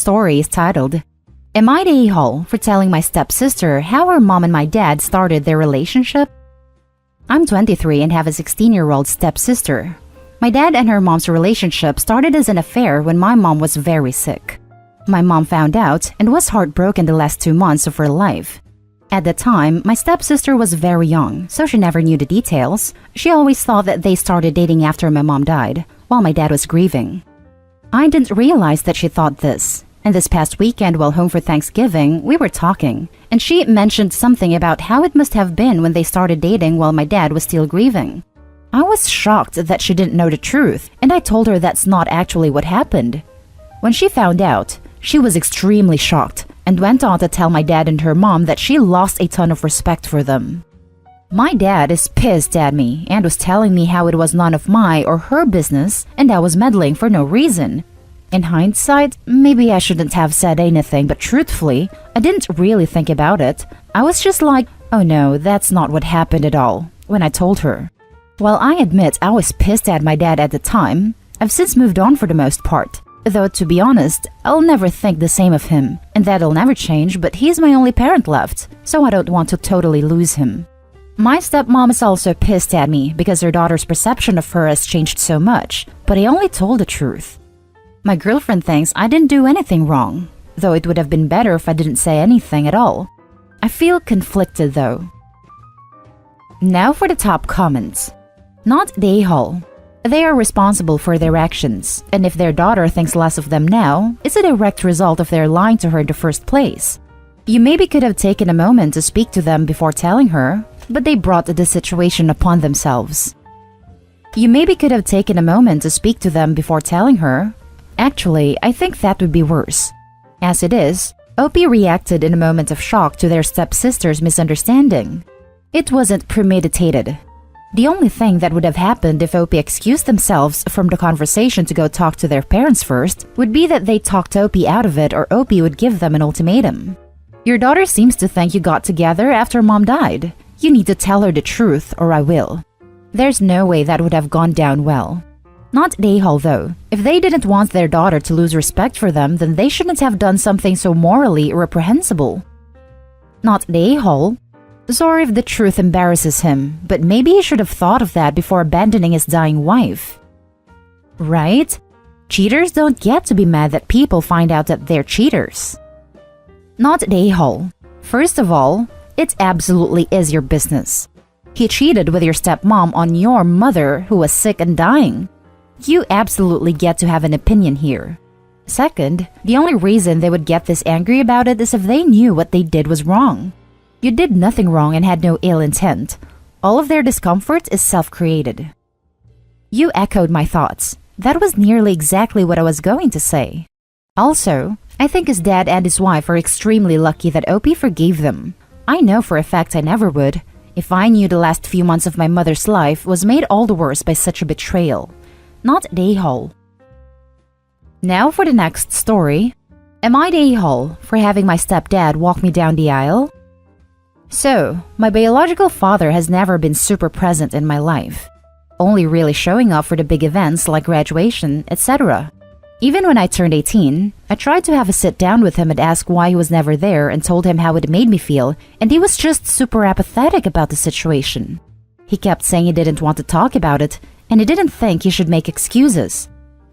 story is titled, Am I the a-hole for telling my stepsister how her mom and my dad started their relationship? I'm 23 and have a 16-year-old stepsister. My dad and her mom's relationship started as an affair when my mom was very sick. My mom found out and was heartbroken the last 2 months of her life. At the time, my stepsister was very young, so she never knew the details. She always thought that they started dating after my mom died, while my dad was grieving. I didn't realize that she thought this, and this past weekend while home for Thanksgiving, we were talking, and she mentioned something about how it must have been when they started dating while my dad was still grieving. I was shocked that she didn't know the truth, and I told her that's not actually what happened. When she found out, she was extremely shocked and went on to tell my dad and her mom that she lost a ton of respect for them. My dad is pissed at me and was telling me how it was none of my or her business and I was meddling for no reason. In hindsight, maybe I shouldn't have said anything, but truthfully, I didn't really think about it. I was just like, oh no, that's not what happened at all, when I told her. While I admit I was pissed at my dad at the time, I've since moved on for the most part. Though, to be honest, I'll never think the same of him, and that'll never change, but he's my only parent left, so I don't want to totally lose him. My stepmom is also pissed at me because her daughter's perception of her has changed so much, but I only told the truth. My girlfriend thinks I didn't do anything wrong, though it would have been better if I didn't say anything at all. I feel conflicted though. Now for the top comments. Not the a-hole. They are responsible for their actions, and if their daughter thinks less of them now, it's a direct result of their lying to her in the first place. You maybe could have taken a moment to speak to them before telling her, but they brought the situation upon themselves. You maybe could have taken a moment to speak to them before telling her. Actually, I think that would be worse. As it is, OP reacted in a moment of shock to their stepsister's misunderstanding. It wasn't premeditated. The only thing that would have happened if OP excused themselves from the conversation to go talk to their parents first would be that they talked OP out of it or OP would give them an ultimatum. Your daughter seems to think you got together after mom died. You need to tell her the truth or I will. There's no way that would have gone down well. Not the a-hole though. If they didn't want their daughter to lose respect for them, then they shouldn't have done something so morally reprehensible. Not the a-hole. Sorry if the truth embarrasses him, but maybe he should have thought of that before abandoning his dying wife. Right? Cheaters don't get to be mad that people find out that they're cheaters. Not the a-hole. First of all, it absolutely is your business. He cheated with your stepmom on your mother who was sick and dying. You absolutely get to have an opinion here. Second, the only reason they would get this angry about it is if they knew what they did was wrong. You did nothing wrong and had no ill intent. All of their discomfort is self-created. You echoed my thoughts. That was nearly exactly what I was going to say. Also, I think his dad and his wife are extremely lucky that OP forgave them. I know for a fact I never would, if I knew the last few months of my mother's life was made all the worse by such a betrayal. Not the a-hole. Now for the next story. Am I the a-hole for having my stepdad walk me down the aisle? So, my biological father has never been super present in my life, only really showing up for the big events like graduation, etc. Even when I turned 18, I tried to have a sit down with him and ask why he was never there and told him how it made me feel, and he was just super apathetic about the situation. He kept saying he didn't want to talk about it, and he didn't think he should make excuses.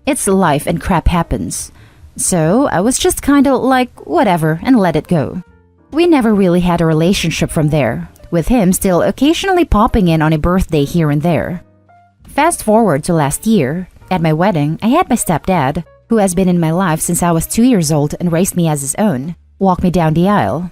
It's life and crap happens. So, I was just kinda like, whatever, and let it go. We never really had a relationship from there, with him still occasionally popping in on a birthday here and there. Fast forward to last year, at my wedding, I had my stepdad, who has been in my life since I was 2 years old and raised me as his own, walk me down the aisle.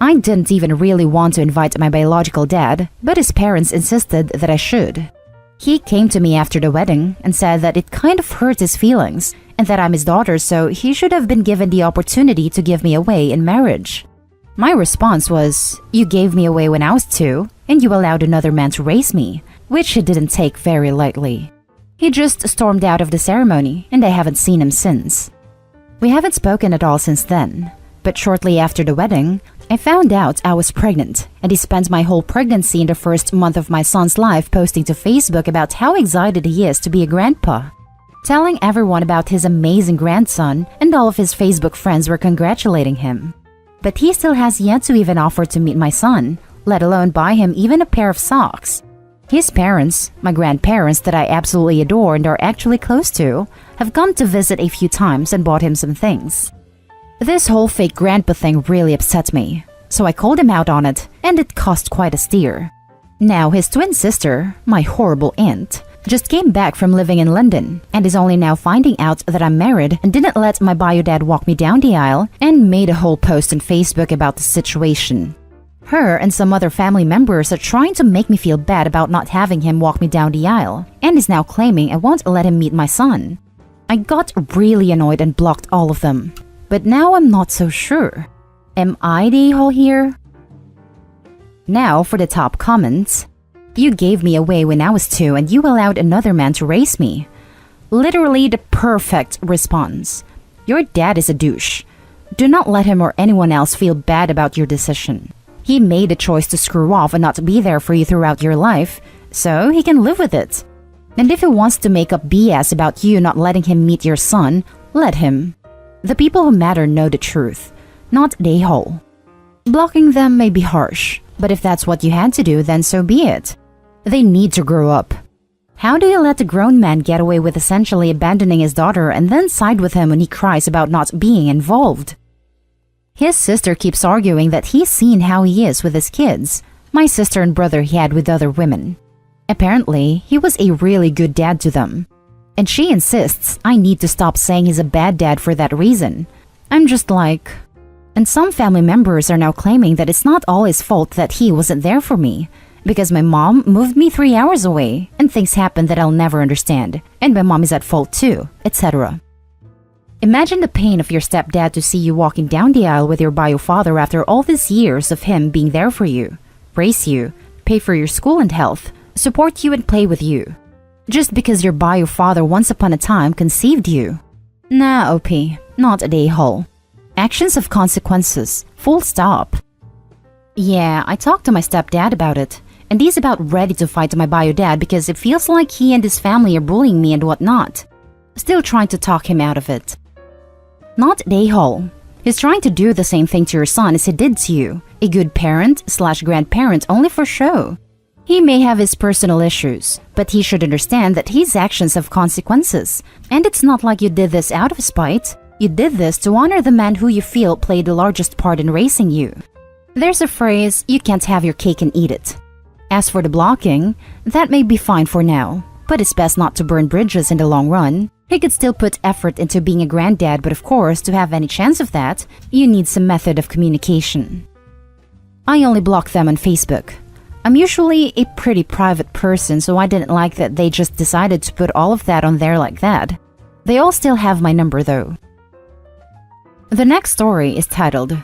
I didn't even really want to invite my biological dad, but his parents insisted that I should. He came to me after the wedding and said that it kind of hurt his feelings, and that I'm his daughter, so he should have been given the opportunity to give me away in marriage. My response was, you gave me away when I was 2, and you allowed another man to raise me, which he didn't take very lightly. He just stormed out of the ceremony, and I haven't seen him since. We haven't spoken at all since then, but shortly after the wedding, I found out I was pregnant, and he spent my whole pregnancy in the first month of my son's life posting to Facebook about how excited he is to be a grandpa. telling everyone about his amazing grandson, and all of his Facebook friends were congratulating him. But he still has yet to even offer to meet my son, let alone buy him even a pair of socks. His parents, my grandparents that I absolutely adore and are actually close to, have come to visit a few times and bought him some things. This whole fake grandpa thing really upset me, so I called him out on it, and it cost quite a steer. Now his twin sister, my horrible aunt, just came back from living in London and is only now finding out that I'm married and didn't let my bio dad walk me down the aisle and made a whole post on Facebook about the situation. Her and some other family members are trying to make me feel bad about not having him walk me down the aisle and is now claiming I won't let him meet my son. I got really annoyed and blocked all of them, but now I'm not so sure. Am I the a-hole here? Now for the top comments. You gave me away when I was 2 and you allowed another man to raise me. Literally the perfect response. Your dad is a douche. Do not let him or anyone else feel bad about your decision. He made a choice to screw off and not be there for you throughout your life, so he can live with it. And if he wants to make up BS about you not letting him meet your son, let him. The people who matter know the truth, not the a-hole. Blocking them may be harsh, but if that's what you had to do, then so be it. They need to grow up. How do you let a grown man get away with essentially abandoning his daughter and then side with him when he cries about not being involved? His sister keeps arguing that he's seen how he is with his kids, my sister and brother he had with other women. Apparently, he was a really good dad to them. And she insists I need to stop saying he's a bad dad for that reason. I'm just like... And some family members are now claiming that it's not all his fault that he wasn't there for me, because my mom moved me 3 hours away and things happened that I'll never understand, and my mom is at fault too, etc. Imagine the pain of your stepdad to see you walking down the aisle with your bio father after all these years of him being there for you, raise you, pay for your school and health, support you and play with you. Just because your bio father once upon a time conceived you. Nah, OP, not a a-hole. Actions have consequences, full stop. Yeah, I talked to my stepdad about it, and he's about ready to fight my bio dad because it feels like he and his family are bullying me and whatnot. Still trying to talk him out of it. Not the a-hole. He's trying to do the same thing to your son as he did to you, a good parent/grandparent only for show. He may have his personal issues, but he should understand that his actions have consequences, and it's not like you did this out of spite. You did this to honor the man who you feel played the largest part in raising you. There's a phrase, you can't have your cake and eat it. As for the blocking, that may be fine for now, but it's best not to burn bridges in the long run. He could still put effort into being a granddad, but of course, to have any chance of that, you need some method of communication. I only block them on Facebook. I'm usually a pretty private person, so I didn't like that they just decided to put all of that on there like that. They all still have my number though. The next story is titled,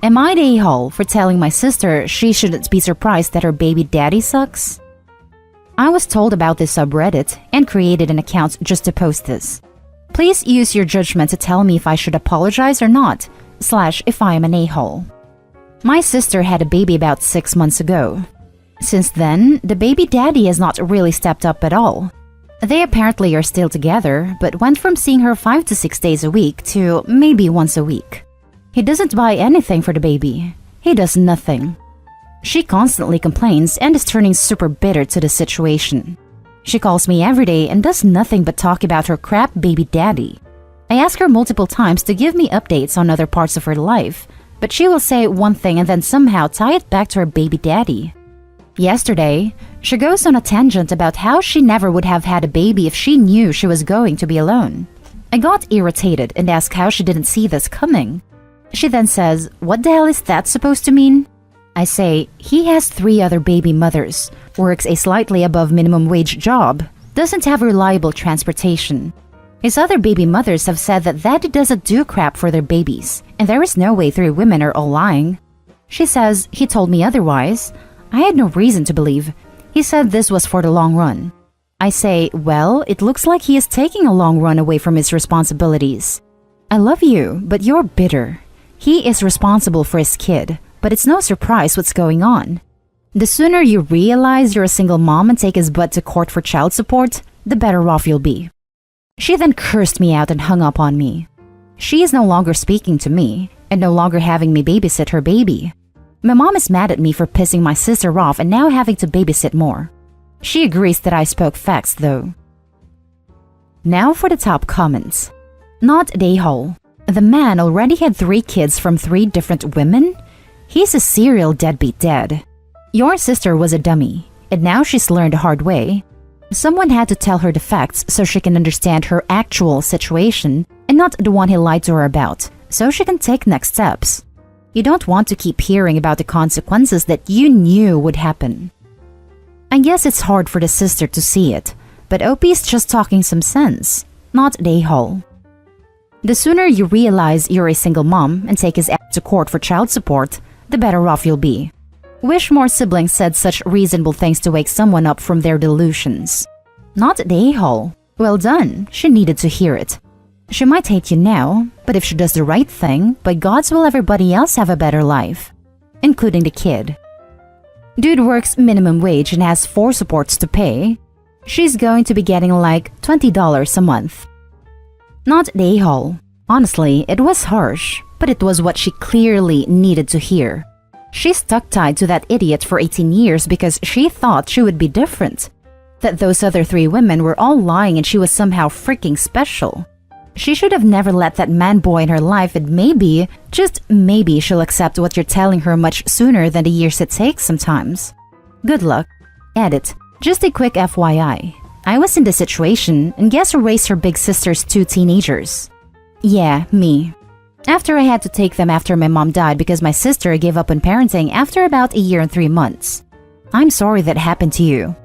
Am I the a-hole for telling my sister she shouldn't be surprised that her baby daddy sucks? I was told about this subreddit and created an account just to post this. Please use your judgment to tell me if I should apologize or not, / if I am an a-hole. My sister had a baby about 6 months ago. Since then, the baby daddy has not really stepped up at all. They apparently are still together, but went from seeing her 5 to 6 days a week to maybe once a week. He doesn't buy anything for the baby. He does nothing. She constantly complains and is turning super bitter to the situation. She calls me every day and does nothing but talk about her crap baby daddy. I ask her multiple times to give me updates on other parts of her life, but she will say one thing and then somehow tie it back to her baby daddy. Yesterday, she goes on a tangent about how she never would have had a baby if she knew she was going to be alone. I got irritated and asked how she didn't see this coming. She then says, "What the hell is that supposed to mean?" I say, he has 3 other baby mothers, works a slightly above minimum wage job, doesn't have reliable transportation. His other baby mothers have said that daddy doesn't do crap for their babies, and there is no way 3 women are all lying. She says, he told me otherwise. I had no reason to believe. He said this was for the long run. I say, well, it looks like he is taking a long run away from his responsibilities. I love you, but you're bitter. He is responsible for his kid, but it's no surprise what's going on. The sooner you realize you're a single mom and take his butt to court for child support, the better off you'll be. She then cursed me out and hung up on me. She is no longer speaking to me and no longer having me babysit her baby. My mom is mad at me for pissing my sister off and now having to babysit more. She agrees that I spoke facts though. Now for the top comments. Not a day-hole. The man already had 3 kids from 3 different women? He's a serial deadbeat dad. Your sister was a dummy, and now she's learned the hard way. Someone had to tell her the facts so she can understand her actual situation and not the one he lied to her about, so she can take next steps. You don't want to keep hearing about the consequences that you knew would happen. I guess it's hard for the sister to see it, but OP's just talking some sense, not a-hole. The sooner you realize you're a single mom and take his ass to court for child support, the better off you'll be. Wish more siblings said such reasonable things to wake someone up from their delusions. Not the a-hole. Well done, she needed to hear it. She might hate you now, but if she does the right thing, by God's will everybody else have a better life, including the kid. Dude works minimum wage and has 4 supports to pay. She's going to be getting like $20 a month. Not the a-hole. Honestly, it was harsh, but it was what she clearly needed to hear. She stuck tied to that idiot for 18 years because she thought she would be different. That those other 3 women were all lying and she was somehow freaking special. She should have never let that man boy in her life, and maybe, just maybe, she'll accept what you're telling her much sooner than the years it takes sometimes. Good luck. Edit. Just a quick FYI. I was in this situation and guess who raised her big sister's 2 teenagers? Yeah, me. After I had to take them after my mom died because my sister gave up on parenting after about a year and 3 months. I'm sorry that happened to you.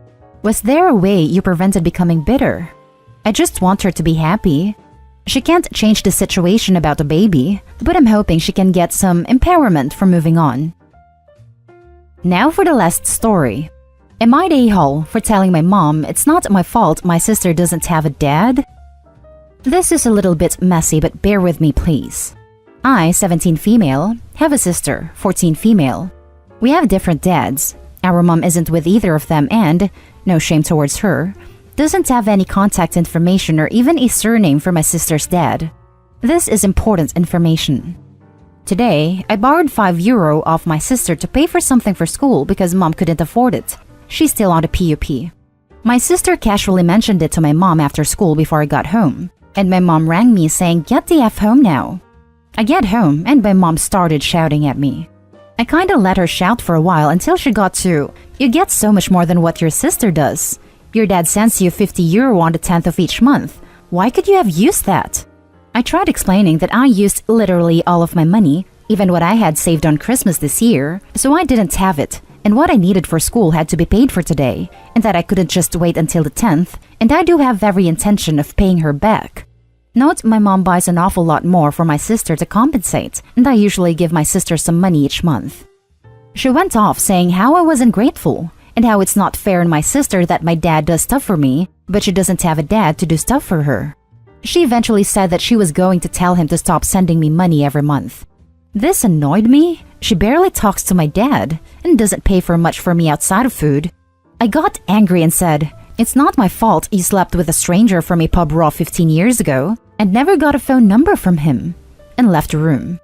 Was there a way you prevented becoming bitter? I just want her to be happy. She can't change the situation about the baby, but I'm hoping she can get some empowerment for moving on. Now for the last story. Am I the a-hole for telling my mom it's not my fault my sister doesn't have a dad? This is a little bit messy, but bear with me please. I, 17 female, have a sister, 14 female. We have different dads. Our mom isn't with either of them and, no shame towards her, doesn't have any contact information or even a surname for my sister's dad. This is important information. Today, I borrowed €5 off my sister to pay for something for school because mom couldn't afford it. She's still on the PUP. My sister casually mentioned it to my mom after school before I got home, and my mom rang me saying, "Get the F home now." I get home and my mom started shouting at me. I kinda let her shout for a while until she got to, "You get so much more than what your sister does. Your dad sends you €50 on the 10th of each month. Why could you have used that?" I tried explaining that I used literally all of my money, even what I had saved on Christmas this year, so I didn't have it, and what I needed for school had to be paid for today, and that I couldn't just wait until the 10th, and I do have every intention of paying her back. Note, my mom buys an awful lot more for my sister to compensate, and I usually give my sister some money each month. She went off saying how I was ungrateful, and how it's not fair on my sister that my dad does stuff for me, but she doesn't have a dad to do stuff for her. She eventually said that she was going to tell him to stop sending me money every month. This annoyed me. She barely talks to my dad, and doesn't pay for much for me outside of food. I got angry and said, "It's not my fault you slept with a stranger from a pub raw 15 years ago, and never got a phone number from him," and left the room.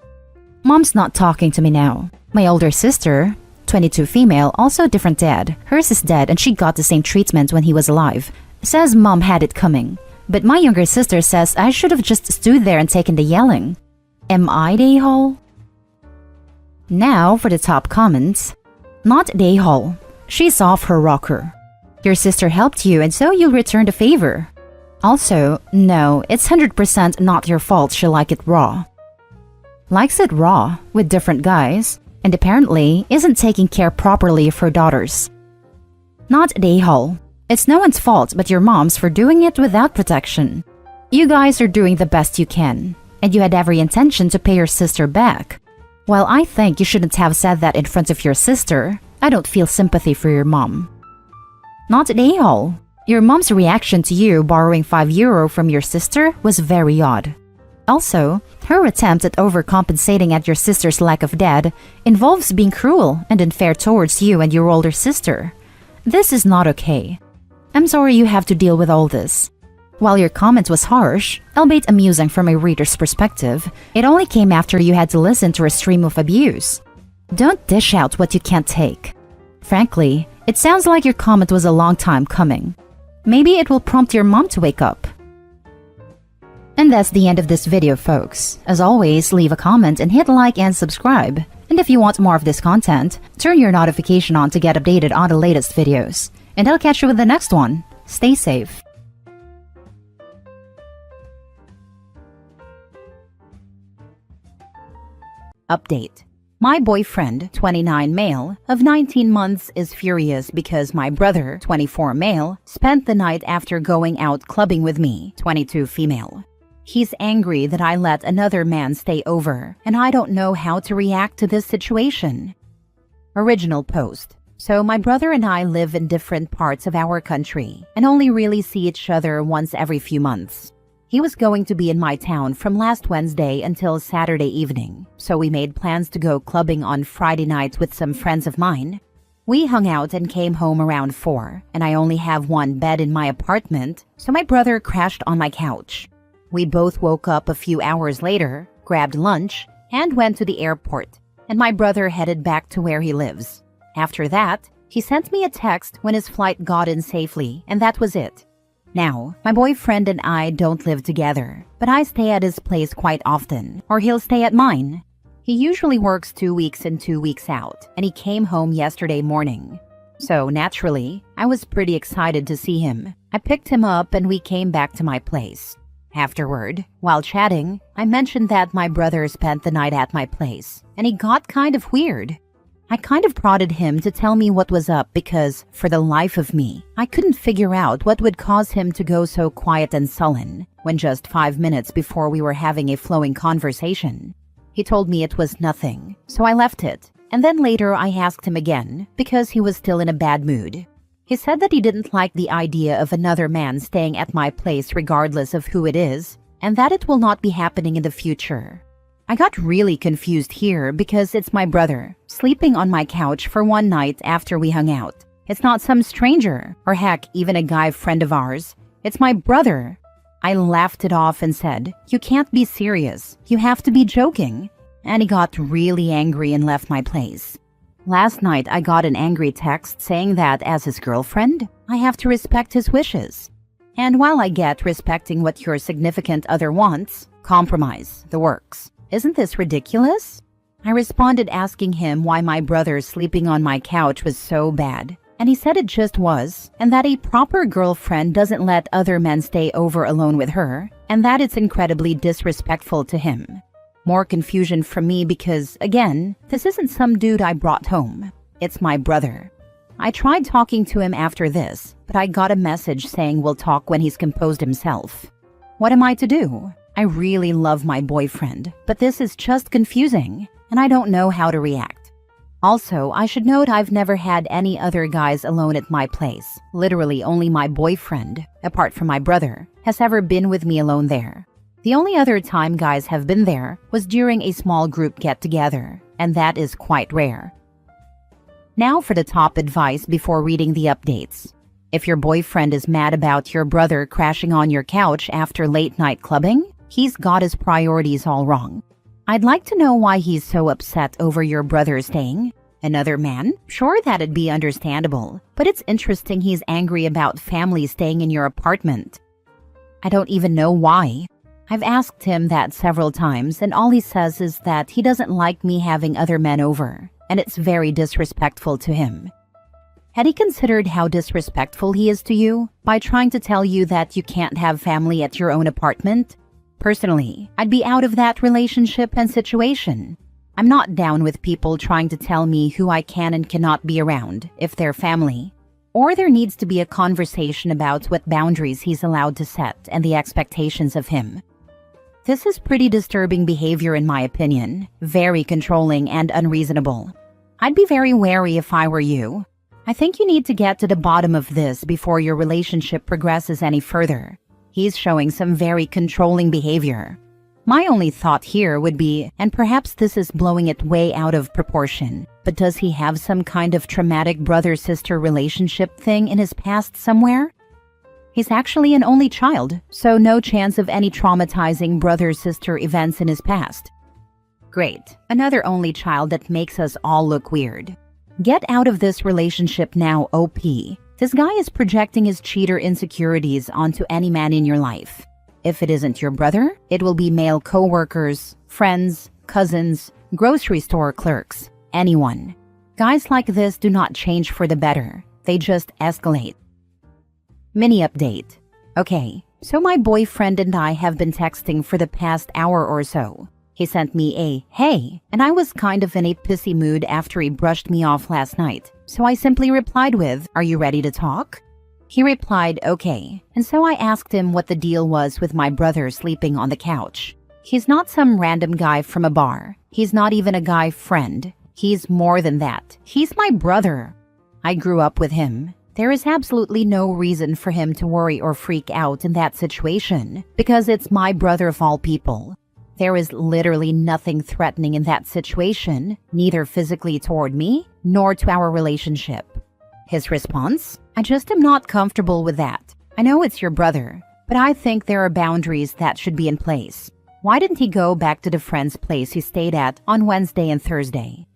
Mom's not talking to me now. My older sister, 22 female, also a different dad. Hers is dead and she got the same treatment when he was alive. Says mom had it coming. But my younger sister says I should have just stood there and taken the yelling. Am I the a-hole? Now for the top comments. Not the a-hole. She's off her rocker. Your sister helped you and so you returned a favor. Also, no, it's 100% not your fault she liked it raw. Likes it raw, with different guys, and apparently isn't taking care properly of her daughters. Not the a-hole. It's no one's fault but your mom's for doing it without protection. You guys are doing the best you can, and you had every intention to pay your sister back. While I think you shouldn't have said that in front of your sister, I don't feel sympathy for your mom. Not the a-hole. Your mom's reaction to you borrowing €5 from your sister was very odd. Also, her attempt at overcompensating at your sister's lack of dad involves being cruel and unfair towards you and your older sister. This is not okay. I'm sorry you have to deal with all this. While your comment was harsh, albeit amusing from a reader's perspective, it only came after you had to listen to a stream of abuse. Don't dish out what you can't take. Frankly, it sounds like your comment was a long time coming. Maybe it will prompt your mom to wake up. And that's the end of this video, folks. As always, leave a comment and hit like and subscribe. And if you want more of this content, turn your notification on to get updated on the latest videos. And I'll catch you with the next one. Stay safe. Update. My boyfriend, 29 male, of 19 months is furious because my brother, 24 male, spent the night after going out clubbing with me, 22 female. He's angry that I let another man stay over, and I don't know how to react to this situation. Original post. So my brother and I live in different parts of our country and only really see each other once every few months. He was going to be in my town from last Wednesday until Saturday evening, so we made plans to go clubbing on Friday night with some friends of mine. We hung out and came home around 4, and I only have one bed in my apartment, so my brother crashed on my couch. We both woke up a few hours later, grabbed lunch, and went to the airport, and my brother headed back to where he lives. After that, he sent me a text when his flight got in safely, and that was it. Now, my boyfriend and I don't live together, but I stay at his place quite often, or he'll stay at mine. He usually works 2 weeks in 2 weeks out, and he came home yesterday morning. So naturally, I was pretty excited to see him. I picked him up and we came back to my place. Afterward, while chatting, I mentioned that my brother spent the night at my place, and he got kind of weird. I kind of prodded him to tell me what was up because, for the life of me, I couldn't figure out what would cause him to go so quiet and sullen when just 5 minutes before we were having a flowing conversation. He told me it was nothing, so I left it, and then later I asked him again because he was still in a bad mood. He said that he didn't like the idea of another man staying at my place regardless of who it is, and that it will not be happening in the future. I got really confused here because it's my brother, sleeping on my couch for one night after we hung out. It's not some stranger, or heck, even a guy friend of ours. It's my brother. I laughed it off and said, "You can't be serious. You have to be joking." And he got really angry and left my place. Last night, I got an angry text saying that as his girlfriend, I have to respect his wishes. And while I get respecting what your significant other wants, compromise, the works. Isn't this ridiculous? I responded asking him why my brother sleeping on my couch was so bad, and he said it just was, and that a proper girlfriend doesn't let other men stay over alone with her, and that it's incredibly disrespectful to him. More confusion from me because, again, this isn't some dude I brought home. It's my brother. I tried talking to him after this, but I got a message saying we'll talk when he's composed himself. What am I to do? I really love my boyfriend, but this is just confusing, and I don't know how to react. Also, I should note I've never had any other guys alone at my place. Literally only my boyfriend, apart from my brother, has ever been with me alone there. The only other time guys have been there was during a small group get-together, and that is quite rare. Now for the top advice before reading the updates. If your boyfriend is mad about your brother crashing on your couch after late-night clubbing, he's got his priorities all wrong. I'd like to know why he's so upset over your brother staying. Another man? Sure, that'd be understandable, but it's interesting he's angry about family staying in your apartment. I don't even know why. I've asked him that several times, and all he says is that he doesn't like me having other men over, and it's very disrespectful to him. Had he considered how disrespectful he is to you by trying to tell you that you can't have family at your own apartment? Personally, I'd be out of that relationship and situation. I'm not down with people trying to tell me who I can and cannot be around if they're family. Or there needs to be a conversation about what boundaries he's allowed to set and the expectations of him. This is pretty disturbing behavior in my opinion, very controlling and unreasonable. I'd be very wary if I were you. I think you need to get to the bottom of this before your relationship progresses any further. He's showing some very controlling behavior. My only thought here would be, and perhaps this is blowing it way out of proportion, but does he have some kind of traumatic brother-sister relationship thing in his past somewhere? He's actually an only child, so no chance of any traumatizing brother-sister events in his past. Great, another only child that makes us all look weird. Get out of this relationship now, OP. This guy is projecting his cheater insecurities onto any man in your life. If it isn't your brother, it will be male co-workers, friends, cousins, grocery store clerks, anyone. Guys like this do not change for the better. They just escalate. Mini update. Okay, so my boyfriend and I have been texting for the past hour or so. He sent me a "hey," and I was kind of in a pissy mood after he brushed me off last night. So I simply replied with, "Are you ready to talk?" He replied, "Okay," and so I asked him what the deal was with my brother sleeping on the couch. He's not some random guy from a bar. He's not even a guy friend. He's more than that. He's my brother. I grew up with him. There is absolutely no reason for him to worry or freak out in that situation because it's my brother of all people. There is literally nothing threatening in that situation, neither physically toward me nor to our relationship. His response? I just am not comfortable with that. I know it's your brother, but I think there are boundaries that should be in place. Why didn't he go back to the friend's place he stayed at on Wednesday and Thursday?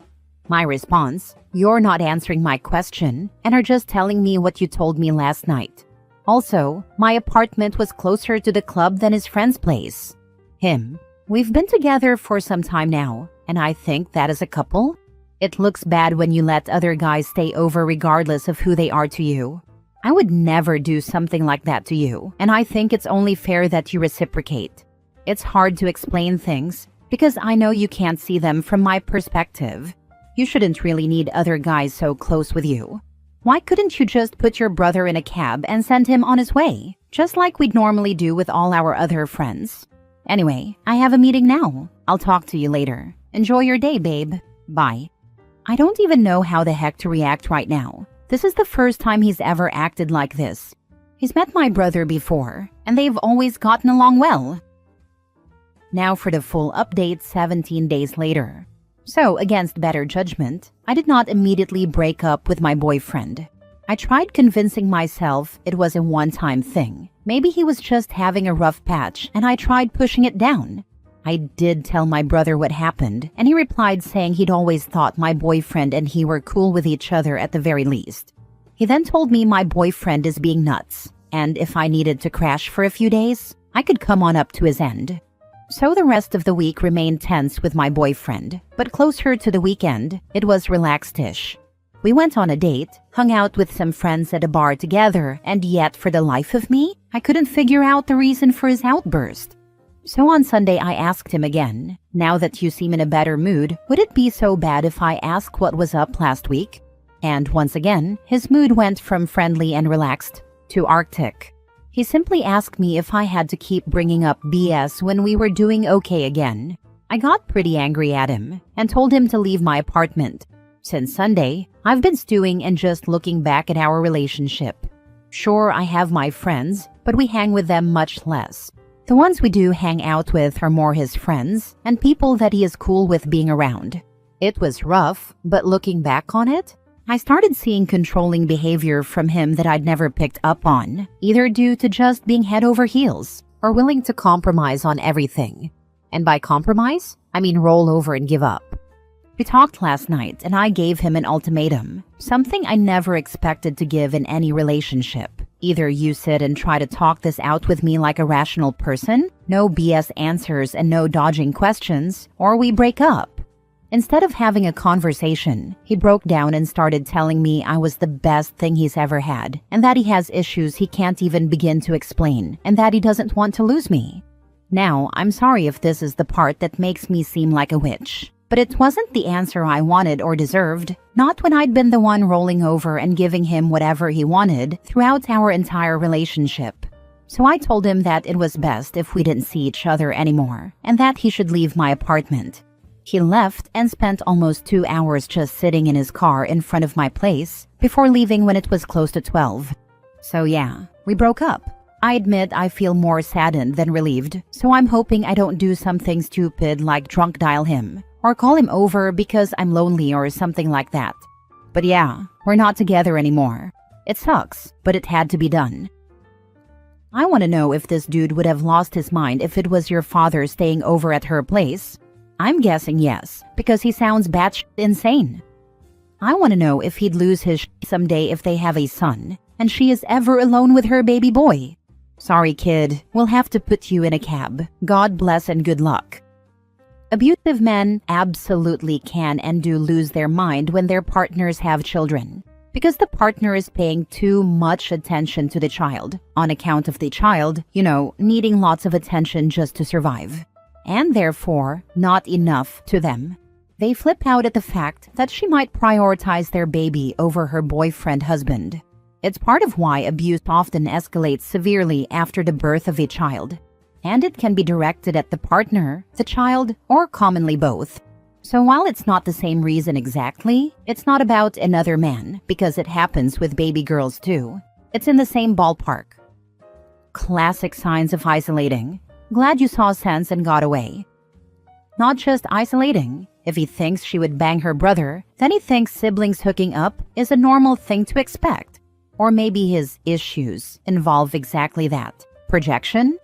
My response, you're not answering my question and are just telling me what you told me last night. Also, my apartment was closer to the club than his friend's place. Him, we've been together for some time now, and I think that as a couple, it looks bad when you let other guys stay over regardless of who they are to you. I would never do something like that to you, and I think it's only fair that you reciprocate. It's hard to explain things because I know you can't see them from my perspective. You shouldn't really need other guys so close with you. Why couldn't you just put your brother in a cab and send him on his way, just like we'd normally do with all our other friends? Anyway, I have a meeting now. I'll talk to you later. Enjoy your day, babe. Bye. I don't even know how the heck to react right now. This is the first time he's ever acted like this. He's met my brother before, and they've always gotten along well. Now for the full update 17 days later. So, against better judgment, I did not immediately break up with my boyfriend. I tried convincing myself it was a one-time thing. Maybe he was just having a rough patch, and I tried pushing it down. I did tell my brother what happened, and he replied saying he'd always thought my boyfriend and he were cool with each other at the very least. He then told me my boyfriend is being nuts, and if I needed to crash for a few days, I could come on up to his end. So the rest of the week remained tense with my boyfriend, but closer to the weekend, it was relaxed-ish. We went on a date, hung out with some friends at a bar together, and yet for the life of me, I couldn't figure out the reason for his outburst. So on Sunday I asked him again, "Now that you seem in a better mood, would it be so bad if I ask what was up last week?" And once again, his mood went from friendly and relaxed to Arctic. He simply asked me if I had to keep bringing up BS when we were doing okay again. I got pretty angry at him and told him to leave my apartment. Since Sunday, I've been stewing and just looking back at our relationship. Sure, I have my friends, but we hang with them much less. The ones we do hang out with are more his friends and people that he is cool with being around. It was rough, but looking back on it, I started seeing controlling behavior from him that I'd never picked up on, either due to just being head over heels or willing to compromise on everything. And by compromise, I mean roll over and give up. We talked last night and I gave him an ultimatum, something I never expected to give in any relationship. Either you sit and try to talk this out with me like a rational person, no BS answers and no dodging questions, or we break up. Instead of having a conversation, he broke down and started telling me I was the best thing he's ever had, and that he has issues he can't even begin to explain, and that he doesn't want to lose me. Now, I'm sorry if this is the part that makes me seem like a witch, but it wasn't the answer I wanted or deserved, not when I'd been the one rolling over and giving him whatever he wanted throughout our entire relationship. So I told him that it was best if we didn't see each other anymore, and that he should leave my apartment. He left and spent almost 2 hours just sitting in his car in front of my place before leaving when it was close to 12. So yeah, we broke up. I admit I feel more saddened than relieved, so I'm hoping I don't do something stupid like drunk dial him or call him over because I'm lonely or something like that. But yeah, we're not together anymore. It sucks, but it had to be done. I want to know if this dude would have lost his mind if it was your father staying over at her place. I'm guessing yes, because he sounds batshit insane. I want to know if he'd lose his shit someday if they have a son, and she is ever alone with her baby boy. Sorry, kid, we'll have to put you in a cab. God bless and good luck. Abusive men absolutely can and do lose their mind when their partners have children, because the partner is paying too much attention to the child, on account of the child, needing lots of attention just to survive, and therefore not enough to them. They flip out at the fact that she might prioritize their baby over her boyfriend husband. It's part of why abuse often escalates severely after the birth of a child, and it can be directed at the partner, the child, or commonly both. So while it's not the same reason exactly, it's not about another man, because it happens with baby girls too. It's in the same ballpark. Classic signs of isolating. Glad you saw sense and got away. Not just isolating. If he thinks she would bang her brother, then he thinks siblings hooking up is a normal thing to expect. Or maybe his issues involve exactly that. Projection?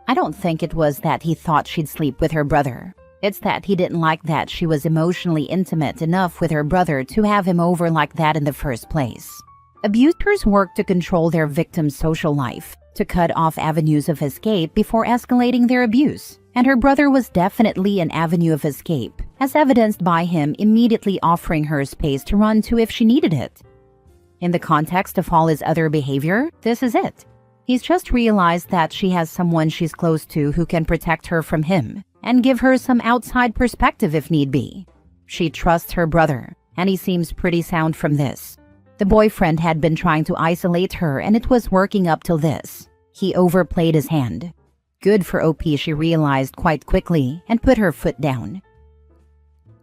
I don't think it was that he thought she'd sleep with her brother. It's that he didn't like that she was emotionally intimate enough with her brother to have him over like that in the first place. Abusers work to control their victim's social life, to cut off avenues of escape before escalating their abuse. And her brother was definitely an avenue of escape, as evidenced by him immediately offering her space to run to if she needed it. In the context of all his other behavior, this is it. He's just realized that she has someone she's close to who can protect her from him and give her some outside perspective if need be. She trusts her brother, and he seems pretty sound from this. The boyfriend had been trying to isolate her, and it was working up till this. He overplayed his hand. Good for OP, she realized quite quickly and put her foot down.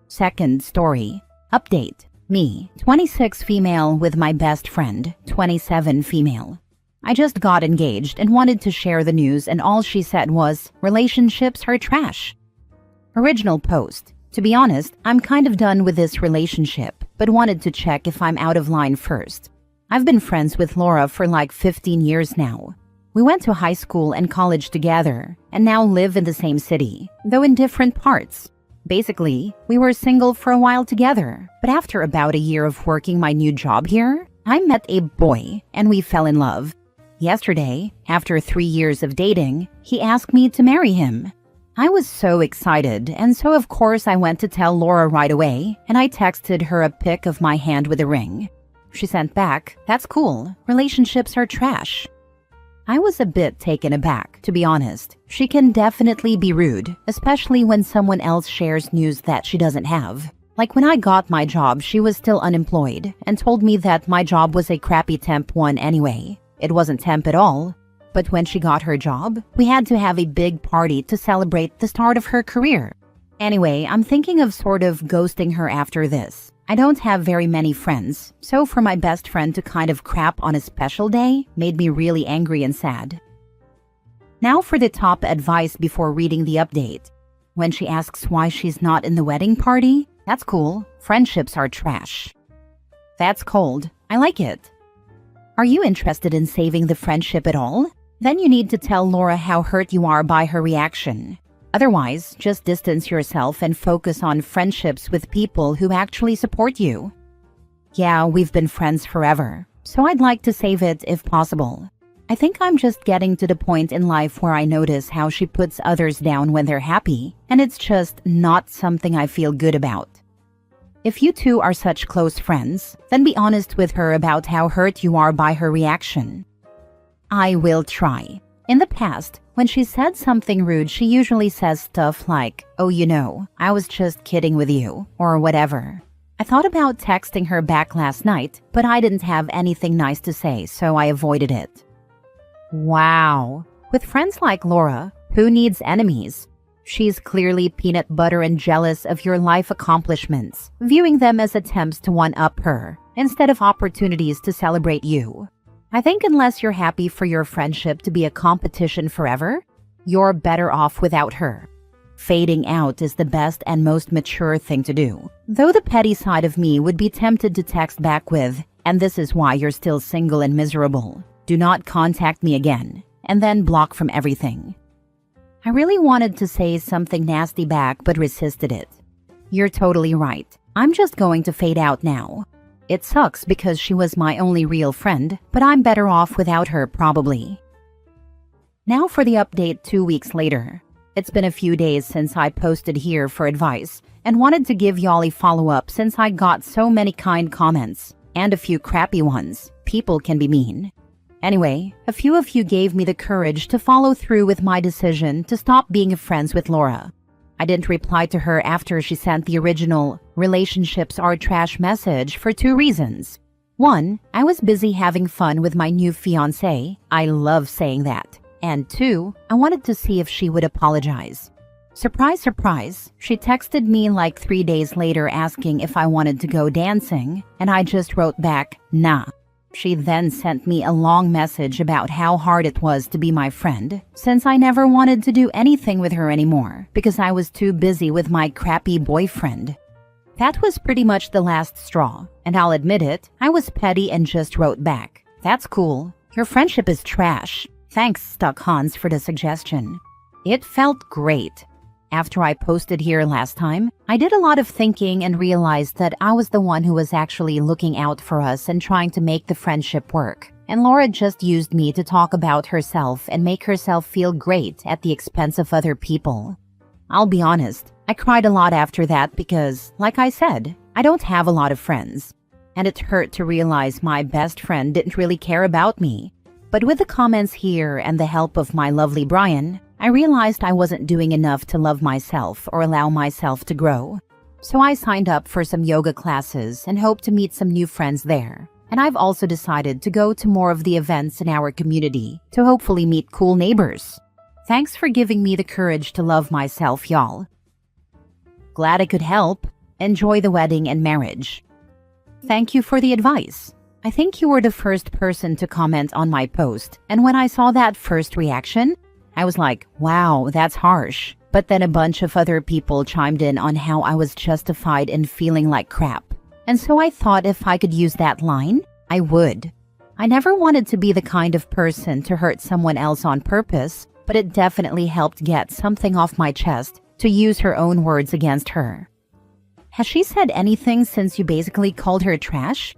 Second story. Update. Me, 26 female with my best friend, 27 female. I just got engaged and wanted to share the news, and all she said was, relationships are trash. Original post. To be honest, I'm kind of done with this relationship, but wanted to check if I'm out of line first. I've been friends with Laura for like 15 years now. We went to high school and college together, and now live in the same city, though in different parts. Basically, we were single for a while together, but after about a year of working my new job here, I met a boy, and we fell in love. Yesterday, after 3 years of dating, he asked me to marry him. I was so excited, and so of course I went to tell Laura right away, and I texted her a pic of my hand with a ring. She sent back, "That's cool, relationships are trash." I was a bit taken aback, to be honest. She can definitely be rude, especially when someone else shares news that she doesn't have. Like when I got my job, she was still unemployed and told me that my job was a crappy temp one anyway. It wasn't temp at all. But when she got her job, we had to have a big party to celebrate the start of her career. Anyway, I'm thinking of sort of ghosting her after this. I don't have very many friends, so for my best friend to kind of crap on a special day made me really angry and sad. Now for the top advice before reading the update. When she asks why she's not in the wedding party, that's cool. Friendships are trash. That's cold. I like it. Are you interested in saving the friendship at all? Then you need to tell Laura how hurt you are by her reaction. Otherwise, just distance yourself and focus on friendships with people who actually support you. Yeah, we've been friends forever, so I'd like to save it if possible. I think I'm just getting to the point in life where I notice how she puts others down when they're happy, and it's just not something I feel good about. If you two are such close friends, then be honest with her about how hurt you are by her reaction. I will try. In the past, when she said something rude, she usually says stuff like, "Oh, I was just kidding with you," or whatever. I thought about texting her back last night, but I didn't have anything nice to say, so I avoided it. Wow. With friends like Laura, who needs enemies? She's clearly peanut butter and jealous of your life accomplishments, viewing them as attempts to one-up her, instead of opportunities to celebrate you. I think unless you're happy for your friendship to be a competition forever, you're better off without her. Fading out is the best and most mature thing to do. Though the petty side of me would be tempted to text back with, "And this is why you're still single and miserable. Do not contact me again." and then block from everything. I really wanted to say something nasty back but resisted it. You're totally right. I'm just going to fade out now. It sucks because she was my only real friend, but I'm better off without her probably. Now for the update 2 weeks later. It's been a few days since I posted here for advice and wanted to give y'all a follow-up since I got so many kind comments and a few crappy ones. People can be mean. Anyway, a few of you gave me the courage to follow through with my decision to stop being friends with Laura. I didn't reply to her after she sent the original "relationships are trash" message for 2 reasons. 1, I was busy having fun with my new fiancé. I love saying that. And 2, I wanted to see if she would apologize. Surprise, surprise, she texted me like 3 days later asking if I wanted to go dancing, and I just wrote back, nah. She then sent me a long message about how hard it was to be my friend, since I never wanted to do anything with her anymore because I was too busy with my crappy boyfriend. That was pretty much the last straw, and I'll admit it, I was petty and just wrote back, that's cool, your friendship is trash. Thanks, Stuck Hans, for the suggestion. It felt great. After I posted here last time, I did a lot of thinking and realized that I was the one who was actually looking out for us and trying to make the friendship work. And Laura just used me to talk about herself and make herself feel great at the expense of other people. I'll be honest, I cried a lot after that because, like I said, I don't have a lot of friends. And it hurt to realize my best friend didn't really care about me. But with the comments here and the help of my lovely Brian, I realized I wasn't doing enough to love myself or allow myself to grow. So I signed up for some yoga classes and hope to meet some new friends there. And I've also decided to go to more of the events in our community to hopefully meet cool neighbors. Thanks for giving me the courage to love myself, y'all. Glad I could help. Enjoy the wedding and marriage. Thank you for the advice. I think you were the first person to comment on my post, and when I saw that first reaction, I was like, wow, that's harsh. But then a bunch of other people chimed in on how I was justified in feeling like crap. And so I thought if I could use that line, I would. I never wanted to be the kind of person to hurt someone else on purpose, but it definitely helped get something off my chest to use her own words against her. Has she said anything since you basically called her trash?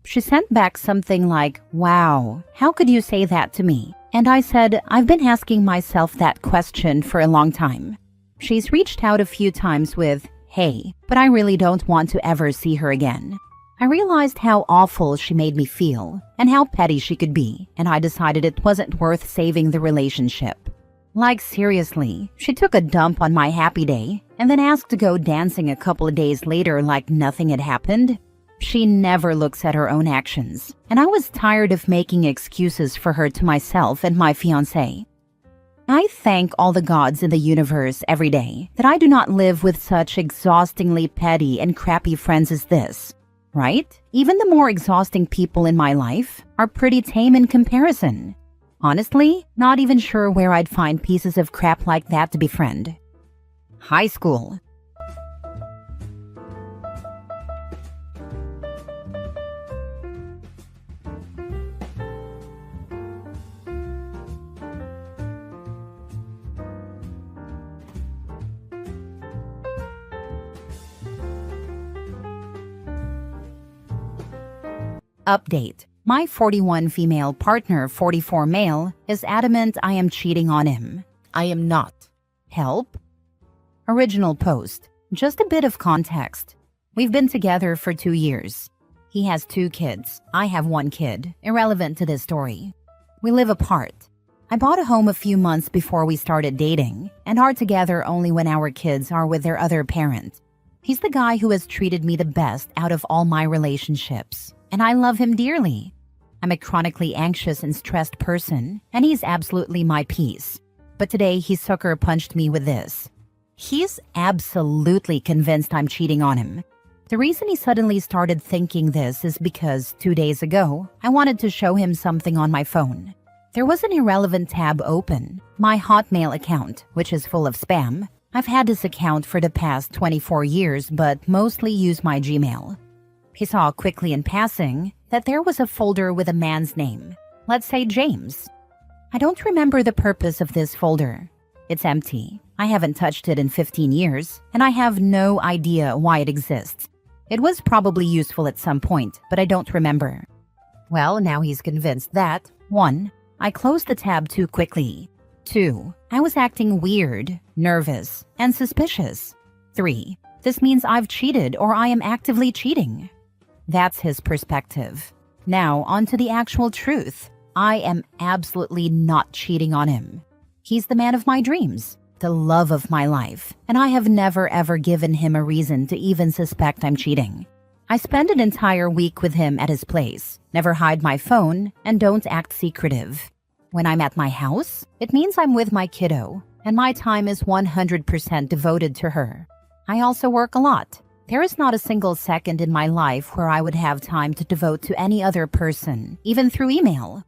She sent back something like, wow, how could you say that to me? And I said, I've been asking myself that question for a long time. She's reached out a few times with, hey, but I really don't want to ever see her again. I realized how awful she made me feel and how petty she could be, and I decided it wasn't worth saving the relationship. Like seriously, she took a dump on my happy day and then asked to go dancing a couple of days later like nothing had happened. She never looks at her own actions, and I was tired of making excuses for her to myself and my fiancé. I thank all the gods in the universe every day that I do not live with such exhaustingly petty and crappy friends as this, right? Even the more exhausting people in my life are pretty tame in comparison. Honestly, not even sure where I'd find pieces of crap like that to befriend. High school. Update. My 41 female partner, 44 male, is adamant I am cheating on him. I am not. Help? Original post. Just a bit of context. We've been together for 2 years. He has 2 kids. I have 1 kid. Irrelevant to this story. We live apart. I bought a home a few months before we started dating and are together only when our kids are with their other parent. He's the guy who has treated me the best out of all my relationships, and I love him dearly. I'm a chronically anxious and stressed person, and he's absolutely my peace. But today he sucker punched me with this. He's absolutely convinced I'm cheating on him. The reason he suddenly started thinking this is because 2 days ago, I wanted to show him something on my phone. There was an irrelevant tab open, my Hotmail account, which is full of spam. I've had this account for the past 24 years, but mostly use my Gmail. He saw quickly in passing that there was a folder with a man's name, let's say James. I don't remember the purpose of this folder. It's empty. I haven't touched it in 15 years, and I have no idea why it exists. It was probably useful at some point, but I don't remember. Well, now he's convinced that 1. I closed the tab too quickly. 2. I was acting weird, nervous, and suspicious. 3. This means I've cheated or I am actively cheating. That's his perspective. Now, on to the actual truth. I am absolutely not cheating on him. He's the man of my dreams, the love of my life, and I have never ever given him a reason to even suspect I'm cheating. I spend an entire week with him at his place, never hide my phone, and don't act secretive. When I'm at my house, it means I'm with my kiddo, and my time is 100% devoted to her. I also work a lot. There is not a single second in my life where I would have time to devote to any other person, even through email.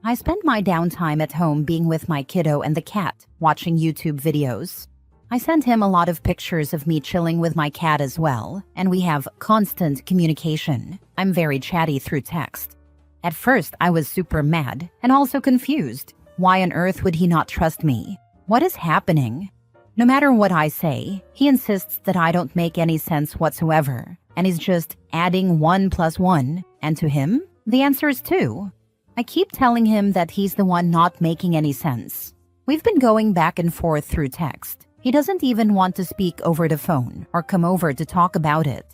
I spend my downtime at home being with my kiddo and the cat, watching YouTube videos. I send him a lot of pictures of me chilling with my cat as well, and we have constant communication. I'm very chatty through text. At first, I was super mad and also confused. Why on earth would he not trust me? What is happening? No matter what I say, he insists that I don't make any sense whatsoever, and he's just adding 1 plus 1, and to him, the answer is 2. I keep telling him that he's the one not making any sense. We've been going back and forth through text. He doesn't even want to speak over the phone or come over to talk about it.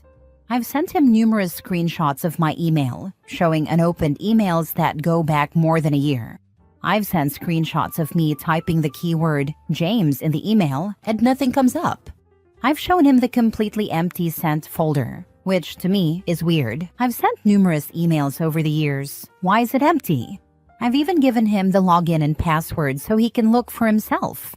I've sent him numerous screenshots of my email, showing unopened emails that go back more than a year. I've sent screenshots of me typing the keyword James in the email and nothing comes up. I've shown him the completely empty sent folder, which to me is weird. I've sent numerous emails over the years. Why is it empty? I've even given him the login and password so he can look for himself.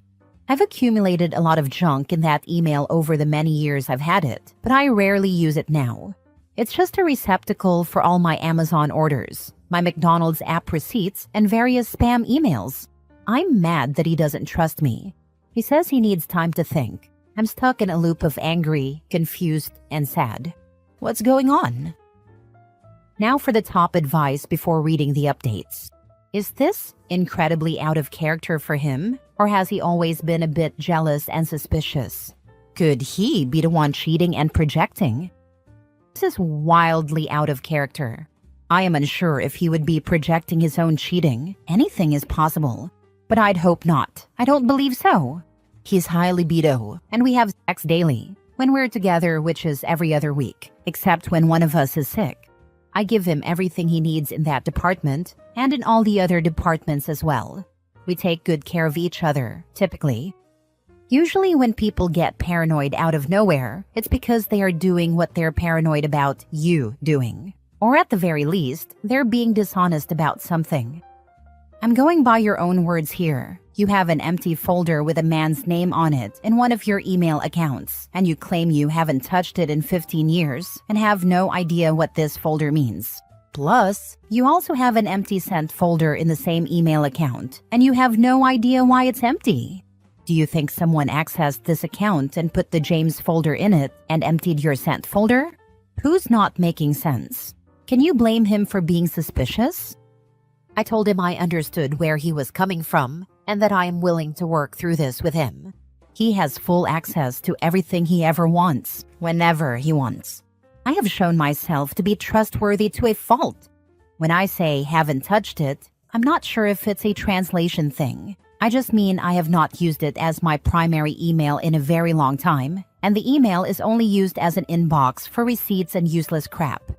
I've accumulated a lot of junk in that email over the many years I've had it, but I rarely use it now. It's just a receptacle for all my Amazon orders, my McDonald's app receipts, and various spam emails. I'm mad that he doesn't trust me. He says he needs time to think. I'm stuck in a loop of angry, confused, and sad. What's going on? Now for the top advice before reading the updates. Is this incredibly out of character for him, or has he always been a bit jealous and suspicious? Could he be the one cheating and projecting? This is wildly out of character. I am unsure if he would be projecting his own cheating. Anything is possible. But I'd hope not. I don't believe so. He's high libido, and we have sex daily. When we're together, which is every other week, except when one of us is sick. I give him everything he needs in that department, and in all the other departments as well. We take good care of each other, typically. Usually when people get paranoid out of nowhere, it's because they are doing what they're paranoid about you doing. Or at the very least, they're being dishonest about something. I'm going by your own words here. You have an empty folder with a man's name on it in one of your email accounts, and you claim you haven't touched it in 15 years and have no idea what this folder means. Plus, you also have an empty sent folder in the same email account, and you have no idea why it's empty. Do you think someone accessed this account and put the James folder in it and emptied your sent folder? Who's not making sense? Can you blame him for being suspicious? I told him I understood where he was coming from and that I am willing to work through this with him. He has full access to everything he ever wants, whenever he wants. I have shown myself to be trustworthy to a fault. When I say haven't touched it, I'm not sure if it's a translation thing. I just mean I have not used it as my primary email in a very long time, and the email is only used as an inbox for receipts and useless crap.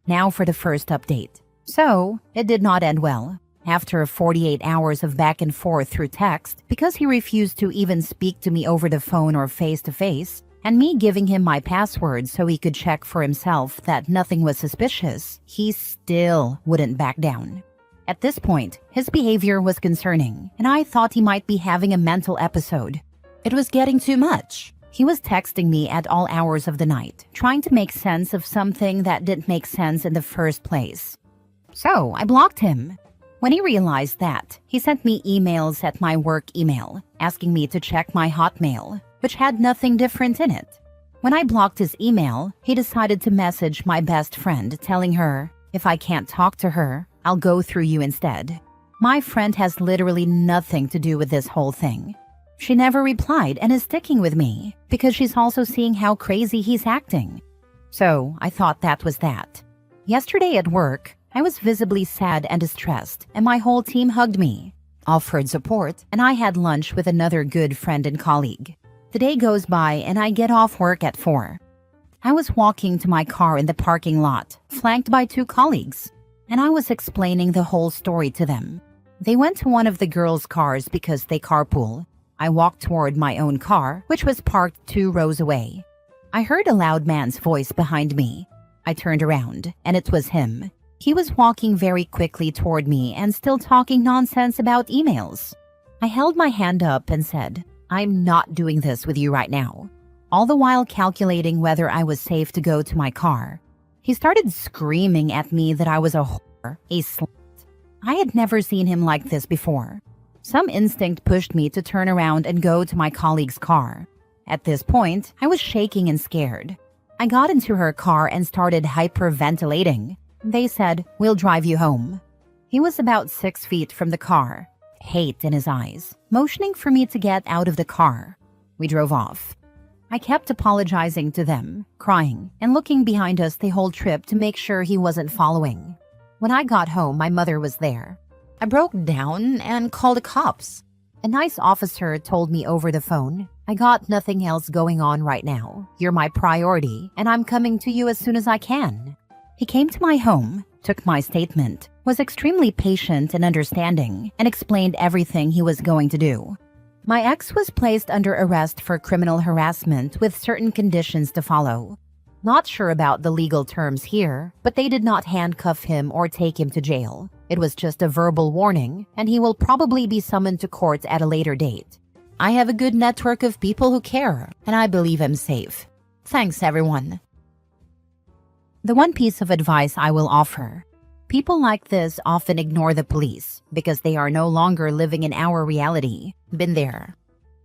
Now for the first update. So, it did not end well. After 48 hours of back and forth through text, because he refused to even speak to me over the phone or face-to-face, and me giving him my password so he could check for himself that nothing was suspicious, he still wouldn't back down. At this point, his behavior was concerning, and I thought he might be having a mental episode. It was getting too much. He was texting me at all hours of the night, trying to make sense of something that didn't make sense in the first place. So, I blocked him. When he realized that, he sent me emails at my work email, asking me to check my Hotmail, which had nothing different in it. When I blocked his email, he decided to message my best friend, telling her, if I can't talk to her, I'll go through you instead. My friend has literally nothing to do with this whole thing. She never replied and is sticking with me because she's also seeing how crazy he's acting. So I thought that was that. Yesterday at work, I was visibly sad and distressed, and my whole team hugged me, offered support, and I had lunch with another good friend and colleague. The day goes by and I get off work at 4. I was walking to my car in the parking lot, flanked by 2 colleagues, and I was explaining the whole story to them. They went to one of the girls' cars because they carpool. I walked toward my own car, which was parked 2 rows away. I heard a loud man's voice behind me. I turned around, and it was him. He was walking very quickly toward me and still talking nonsense about emails. I held my hand up and said, "I'm not doing this with you right now," all the while calculating whether I was safe to go to my car. He started screaming at me that I was a whore, a slut. I had never seen him like this before. Some instinct pushed me to turn around and go to my colleague's car. At this point, I was shaking and scared. I got into her car and started hyperventilating. They said, "We'll drive you home." He was about 6 feet from the car, hate in his eyes, motioning for me to get out of the car. We drove off. I kept apologizing to them, crying, and looking behind us the whole trip to make sure he wasn't following. When I got home, my mother was there. I broke down and called the cops. A nice officer told me over the phone, "I got nothing else going on right now. You're my priority, and I'm coming to you as soon as I can." He came to my home, took my statement, was extremely patient and understanding, and explained everything he was going to do. My ex was placed under arrest for criminal harassment with certain conditions to follow. Not sure about the legal terms here, but they did not handcuff him or take him to jail. It was just a verbal warning, and he will probably be summoned to court at a later date. I have a good network of people who care, and I believe I'm safe. Thanks, everyone. The one piece of advice I will offer: people like this often ignore the police because they are no longer living in our reality. Been there.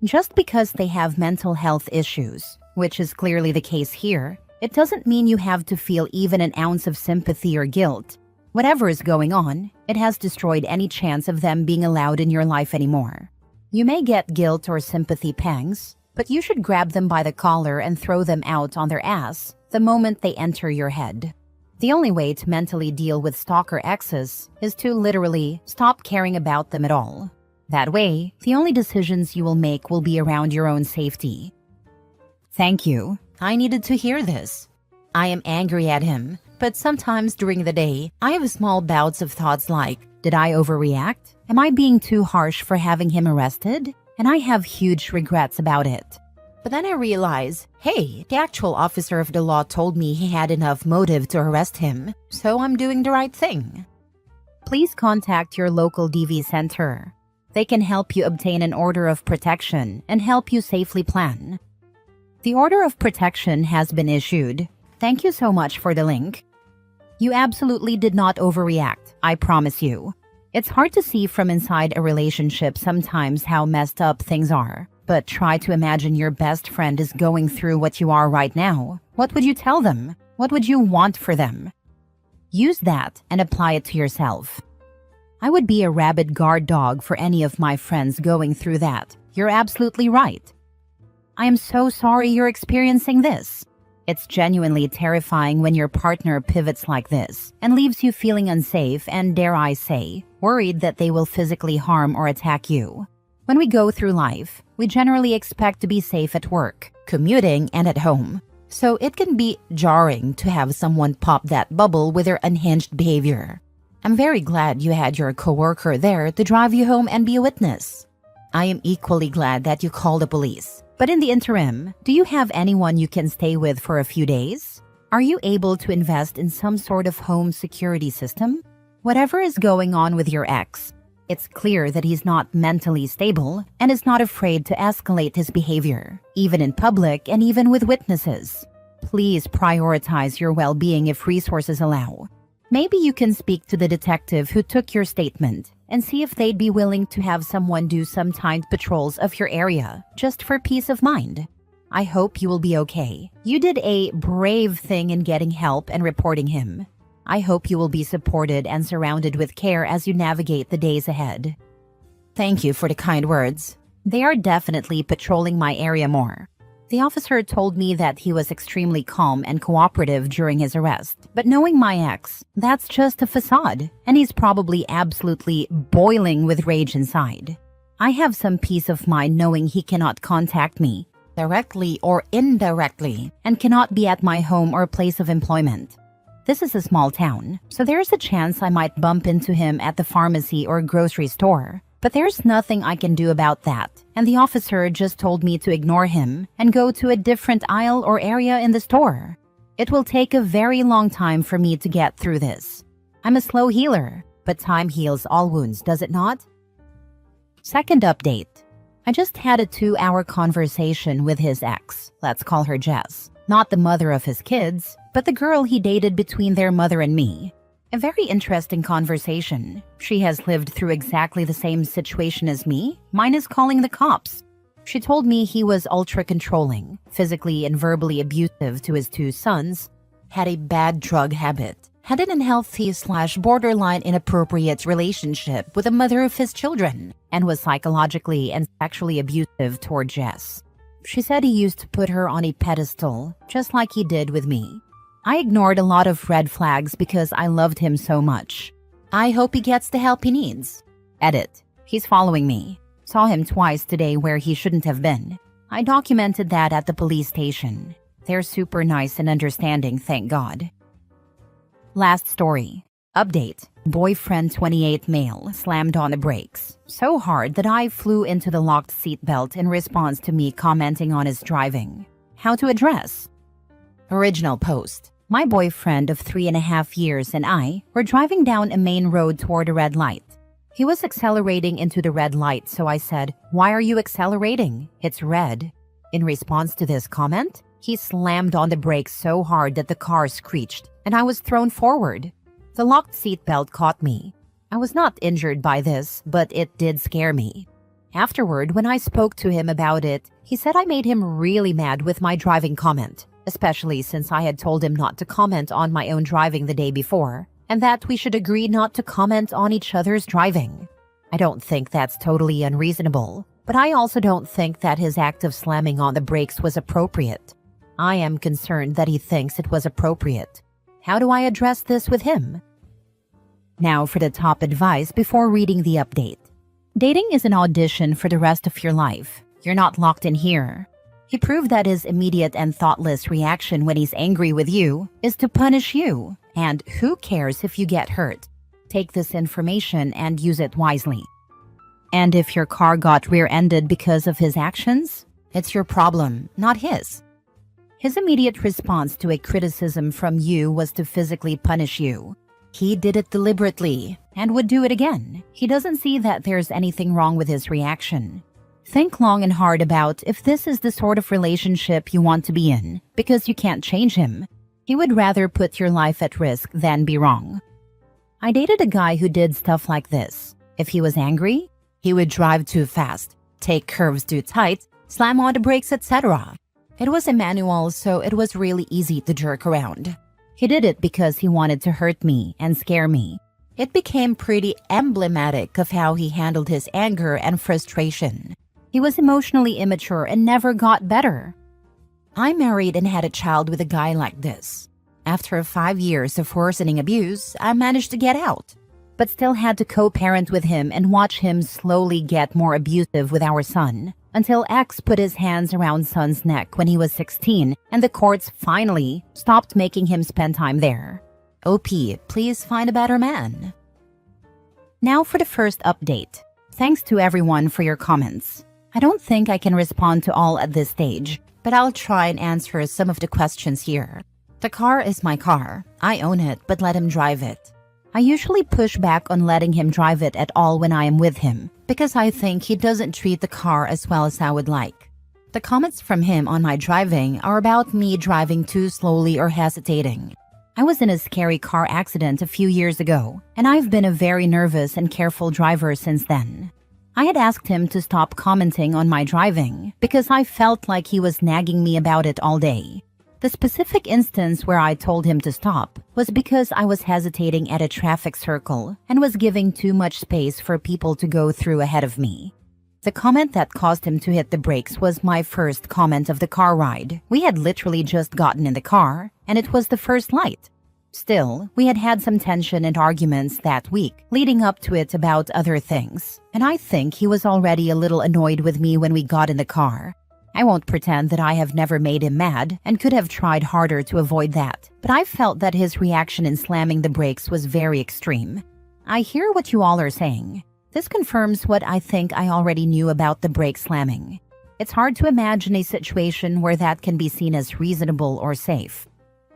Just because they have mental health issues, which is clearly the case here, it doesn't mean you have to feel even an ounce of sympathy or guilt. Whatever is going on, it has destroyed any chance of them being allowed in your life anymore. You may get guilt or sympathy pangs, but you should grab them by the collar and throw them out on their ass the moment they enter your head. The only way to mentally deal with stalker exes is to literally stop caring about them at all. That way, the only decisions you will make will be around your own safety. Thank you. I needed to hear this. I am angry at him, but sometimes during the day, I have small bouts of thoughts like, did I overreact? Am I being too harsh for having him arrested? And I have huge regrets about it. But then I realize, hey, the actual officer of the law told me he had enough motive to arrest him, so I'm doing the right thing. Please contact your local DV center. They can help you obtain an order of protection and help you safely plan. The order of protection has been issued. Thank you so much for the link. You absolutely did not overreact, I promise you. It's hard to see from inside a relationship sometimes how messed up things are, but try to imagine your best friend is going through what you are right now. What would you tell them? What would you want for them? Use that and apply it to yourself. I would be a rabid guard dog for any of my friends going through that. You're absolutely right. I am so sorry you're experiencing this. It's genuinely terrifying when your partner pivots like this and leaves you feeling unsafe and, dare I say, worried that they will physically harm or attack you. When we go through life, we generally expect to be safe at work, commuting, and at home. So it can be jarring to have someone pop that bubble with their unhinged behavior. I'm very glad you had your coworker there to drive you home and be a witness. I am equally glad that you called the police. But in the interim, do you have anyone you can stay with for a few days? Are you able to invest in some sort of home security system? Whatever is going on with your ex, it's clear that he's not mentally stable and is not afraid to escalate his behavior, even in public and even with witnesses. Please prioritize your well-being if resources allow. Maybe you can speak to the detective who took your statement and see if they'd be willing to have someone do some timed patrols of your area, just for peace of mind. I hope you will be okay. You did a brave thing in getting help and reporting him. I hope you will be supported and surrounded with care as you navigate the days ahead. Thank you for the kind words. They are definitely patrolling my area more. The officer told me that he was extremely calm and cooperative during his arrest. But knowing my ex, that's just a facade, and he's probably absolutely boiling with rage inside. I have some peace of mind knowing he cannot contact me, directly or indirectly, and cannot be at my home or place of employment. This is a small town, so there's a chance I might bump into him at the pharmacy or grocery store. But there's nothing I can do about that, and the officer just told me to ignore him and go to a different aisle or area in the store. It will take a very long time for me to get through this. I'm a slow healer, but time heals all wounds, does it not? Second update. I just had a 2-hour conversation with his ex, let's call her Jess. Not the mother of his kids, but the girl he dated between their mother and me. A very interesting conversation. She has lived through exactly the same situation as me, minus calling the cops. She told me he was ultra-controlling, physically and verbally abusive to his 2 sons, had a bad drug habit, had an unhealthy/borderline inappropriate relationship with the mother of his children, and was psychologically and sexually abusive toward Jess. She said he used to put her on a pedestal, just like he did with me. I ignored a lot of red flags because I loved him so much. I hope he gets the help he needs. Edit. He's following me. Saw him twice today where he shouldn't have been. I documented that at the police station. They're super nice and understanding, thank God. Last story. Update. Boyfriend 28 male slammed on the brakes so hard that I flew into the locked seatbelt in response to me commenting on his driving. How to address? Original post. My boyfriend of 3.5 years and I were driving down a main road toward a red light. He was accelerating into the red light, so I said, "Why are you accelerating? It's red." In response to this comment, he slammed on the brakes so hard that the car screeched, and I was thrown forward. The locked seatbelt caught me. I was not injured by this, but it did scare me. Afterward, when I spoke to him about it, he said I made him really mad with my driving comment, especially since I had told him not to comment on my own driving the day before, and that we should agree not to comment on each other's driving. I don't think that's totally unreasonable, but I also don't think that his act of slamming on the brakes was appropriate. I am concerned that he thinks it was appropriate. How do I address this with him? Now for the top advice before reading the update. Dating is an audition for the rest of your life. You're not locked in here. He proved that his immediate and thoughtless reaction when he's angry with you is to punish you. And who cares if you get hurt? Take this information and use it wisely. And if your car got rear-ended because of his actions, it's your problem, not his. His immediate response to a criticism from you was to physically punish you. He did it deliberately and would do it again. He doesn't see that there's anything wrong with his reaction. Think long and hard about if this is the sort of relationship you want to be in, because you can't change him. He would rather put your life at risk than be wrong. I dated a guy who did stuff like this. If he was angry, he would drive too fast, take curves too tight, slam on the brakes, etc. It was a manual, so it was really easy to jerk around. He did it because he wanted to hurt me and scare me. It became pretty emblematic of how he handled his anger and frustration. He was emotionally immature and never got better. I married and had a child with a guy like this. After 5 years of worsening abuse, I managed to get out, but still had to co-parent with him and watch him slowly get more abusive with our son, until X put his hands around son's neck when he was 16 and the courts finally stopped making him spend time there. OP, please find a better man. Now for the first update. Thanks to everyone for your comments. I don't think I can respond to all at this stage, but I'll try and answer some of the questions here. The car is my car. I own it, but let him drive it. I usually push back on letting him drive it at all when I am with him, because I think he doesn't treat the car as well as I would like. The comments from him on my driving are about me driving too slowly or hesitating. I was in a scary car accident a few years ago, and I've been a very nervous and careful driver since then. I had asked him to stop commenting on my driving because I felt like he was nagging me about it all day. The specific instance where I told him to stop was because I was hesitating at a traffic circle and was giving too much space for people to go through ahead of me. The comment that caused him to hit the brakes was my first comment of the car ride. We had literally just gotten in the car, and it was the first light. Still, we had had some tension and arguments that week, leading up to it about other things, and I think he was already a little annoyed with me when we got in the car. I won't pretend that I have never made him mad and could have tried harder to avoid that, but I felt that his reaction in slamming the brakes was very extreme. I hear what you all are saying. This confirms what I think I already knew about the brake slamming. It's hard to imagine a situation where that can be seen as reasonable or safe.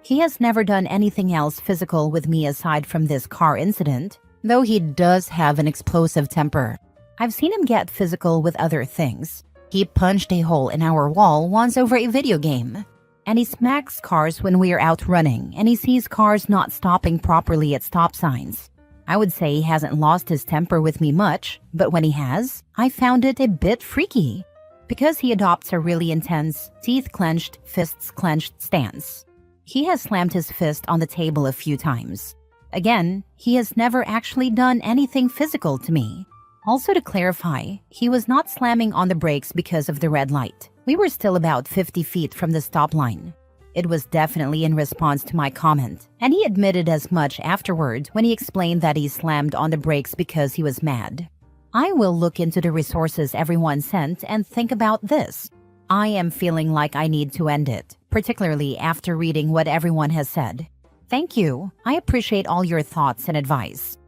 He has never done anything else physical with me aside from this car incident, though he does have an explosive temper. I've seen him get physical with other things. He punched a hole in our wall once over a video game. And he smacks cars when we are out running, and he sees cars not stopping properly at stop signs. I would say he hasn't lost his temper with me much, but when he has, I found it a bit freaky. Because he adopts a really intense, teeth clenched, fists clenched stance. He has slammed his fist on the table a few times. Again, he has never actually done anything physical to me. Also to clarify, he was not slamming on the brakes because of the red light. We were still about 50 feet from the stop line. It was definitely in response to my comment, and he admitted as much afterward when he explained that he slammed on the brakes because he was mad. I will look into the resources everyone sent and think about this. I am feeling like I need to end it, particularly after reading what everyone has said. Thank you. I appreciate all your thoughts and advice.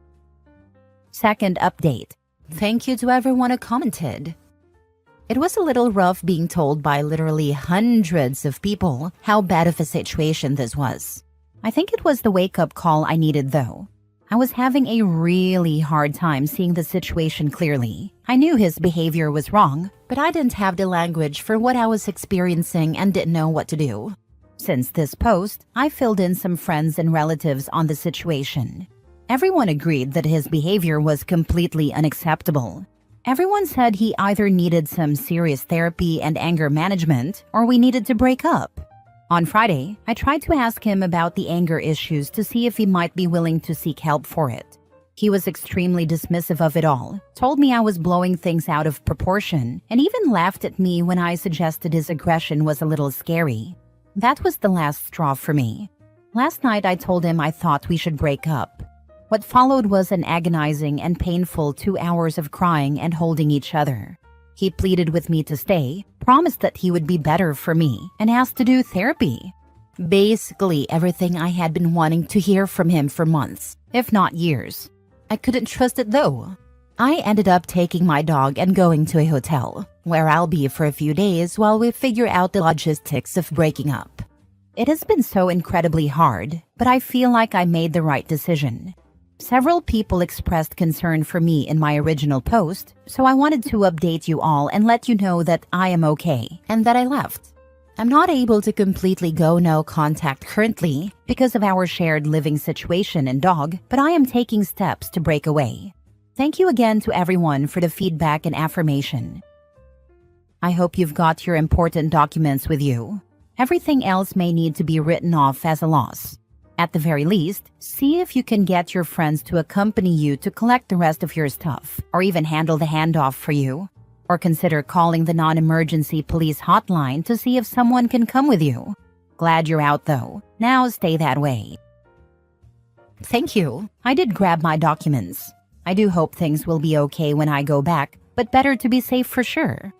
Second update. Thank you to everyone who commented. It was a little rough being told by literally hundreds of people how bad of a situation this was. I think it was the wake-up call I needed though. I was having a really hard time seeing the situation clearly. I knew his behavior was wrong, but I didn't have the language for what I was experiencing and didn't know what to do. Since this post, I filled in some friends and relatives on the situation. Everyone agreed that his behavior was completely unacceptable. Everyone said he either needed some serious therapy and anger management, or we needed to break up. On Friday, I tried to ask him about the anger issues to see if he might be willing to seek help for it. He was extremely dismissive of it all, told me I was blowing things out of proportion, and even laughed at me when I suggested his aggression was a little scary. That was the last straw for me. Last night I told him I thought we should break up. What followed was an agonizing and painful 2 hours of crying and holding each other. He pleaded with me to stay, promised that he would be better for me, and asked to do therapy. Basically everything I had been wanting to hear from him for months, if not years. I couldn't trust it though. I ended up taking my dog and going to a hotel, where I'll be for a few days while we figure out the logistics of breaking up. It has been so incredibly hard, but I feel like I made the right decision. Several people expressed concern for me in my original post, so I wanted to update you all and let you know that I am okay and that I left. I'm not able to completely go no contact currently because of our shared living situation and dog, but I am taking steps to break away. Thank you again to everyone for the feedback and affirmation. I hope you've got your important documents with you. Everything else may need to be written off as a loss. At the very least, see if you can get your friends to accompany you to collect the rest of your stuff, or even handle the handoff for you. Or consider calling the non-emergency police hotline to see if someone can come with you. Glad you're out though. Now stay that way. Thank you. I did grab my documents. I do hope things will be okay when I go back, but better to be safe for sure.